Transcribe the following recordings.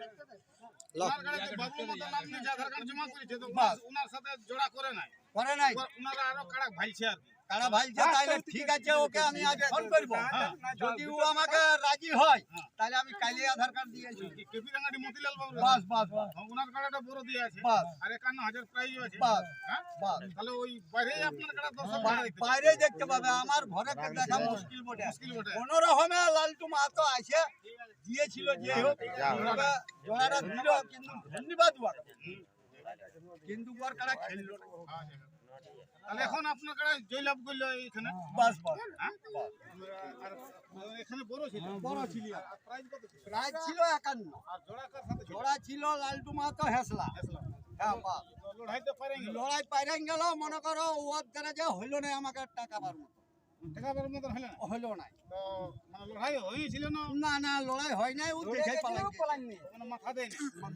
ওনার কাছে তো বাবলু মতো নাম নিয়ে আধার কার্ড জমা করেছে তো ওনার সাথে জোড়া করে নাই ওনারা আরো কাড়া ভাইছে আর কি কারা ভাইছে তাইলে ঠিক আছে ওকে আমি আজ ফোন করব যদি ও আমাকে রাজি হয় তাহলে আমি কালই আধার কার্ড দিয়েছি কেপি রাঙ্গাটি মতিলাল বাবু বাস ওনার কাড়াটা বড় দিয়ে আছে আর 51000 প্রাইজ আছে হ্যাঁ তাহলে ওই বাইরে আপনার কাড়া দর্শক বাইরে দেখতে পাবে আমার ঘরে দেখা মুশকিল বটে কোন রকমে লালটু মাহাতো আসে দিয়েছিল যে হোক জোড়াটা দিল কিন্তু ধন্যবাদ কিন্তু ওর কাড়া খেললো না তাহলে এখন আপনার কাড়া জয়লাভ করলো এখানে বাস আর এখানে বড় ছিল প্রাইজ কত প্রাইজ ছিল 51 আর জোড়া কার সাথে জোড়া ছিল লালটু মাহাতো হেসলা হ্যাঁ বাস লড়াইতে পারেন লড়াই পাইরে গেল মনে করো ওর দ্বারা যে হইলো না আমাকে টাকা বার মতো টাকা বার মতো হইলো না তো মানে লড়াই হয়েছিল না না লড়াই হয় নাই ও দেখে পালাইনি মানে মাথা দেয়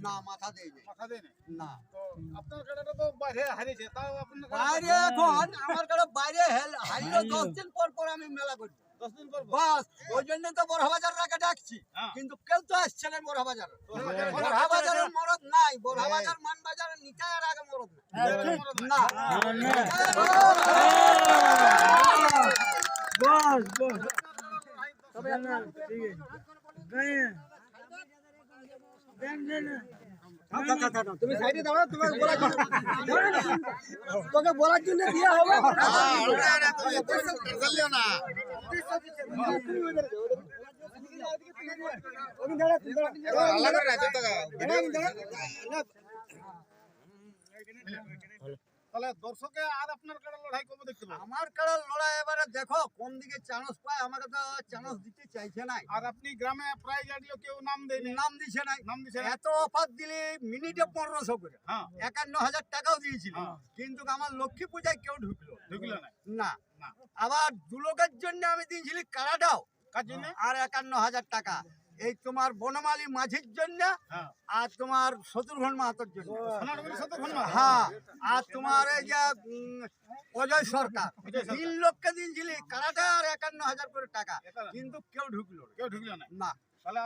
না মাথা দেয় না তো আপনার কাড়াটা তো বাইরে হারিয়েছে তাও আপনার বাইরে এখন আমার কাছে বাইরে হারিয়ে 10 দিন পর আমি মেলা করি 10 দিন পর বাস ওই জন্য তো বড়বাজার রাখে ডাকছি কিন্তু কেউ তো আসছে না বড়বাজারের মরদ নাই বড়বাজার মানবাজারের নিতায়ের আগে মরদ না বস তবে না ঠিক আছে তুমি সাইডে দাও তোকে বলার জন্য দিয়া হবে তাহলে দর্শকে আর আপনার কাড়া লড়াই কবে দেখতে পাবে আমার কাড়া লড়াই এবারে দেখো কোন দিকে চান্স পায় আমাকে তো চান্স দিতে চাইছে না আর আপনি গ্রামে প্রাইজ আনলেও কেউ নাম দেয়নি নাম দিছে না এত অফার দিলে মিনিটে 1500 করে 51000 টাকাও দিয়েছিল কিন্তু আমার লক্ষ্মী পূজায় কেউ ঢুকলো না আবার দু লোকের জন্য আমি দিয়েছিলি কাড়াটাও কার জন্য আর 51000 টাকা এই তোমার বনমালী মাঝির জন্য আর তোমার শত্রুঘ্ন মাহাতোর জন্য হ্যাঁ আর তোমার এই যে অজয় সরকার 3 লোককে দিয়েছিলি কাড়াটা আর 51000 করে টাকা কিন্তু কেউ ঢুকলো না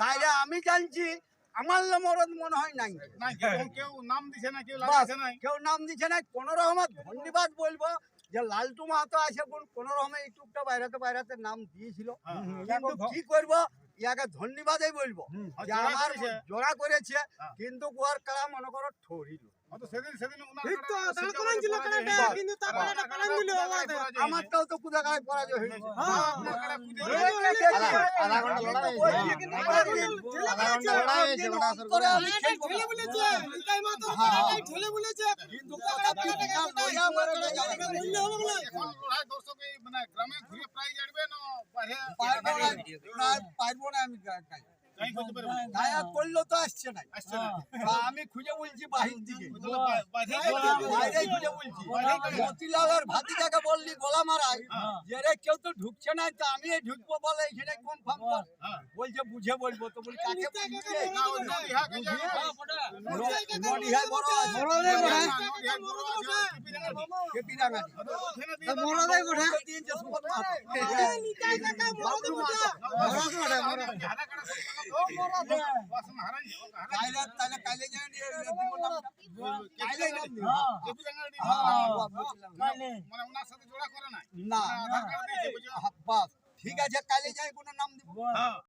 তাইলে আমি জানছি আমার মরদ মনে হয় নাই কেউ নাম দিছে না কেউ নাম দিছে না কোন রকমের ধন্যবাদ বলবো যে লালটু মাহাতো আছে কোন রকমে ইউটিউবটা বাইরাতে নাম দিয়েছিল কিন্তু কি করব ইয়াকে ধন্যবাদই বলবো যে আমার জোড়া করেছে কিন্তু ওর কাড়া মনে করো ঠরিল আমারটাও তো কুদা কাড়ায় পরাজয় হয়েছে পারবো না আমি করলো তো আসছে না আমি খুঁজে বলছি বাহির দিকে বাইরে খুঁজে বলছি মতিলালের ভাতিজাকে বললি গোলা মারাই যে রে কেউ তো ঢুকছে না তো আমি ঢুকবো বলে এখানে কনফার্ম কর বলছে বুঝে বলবো তো বলি কাকে কাইলে না ঠিক আছে কাইলে যাই কোনো নাম দিব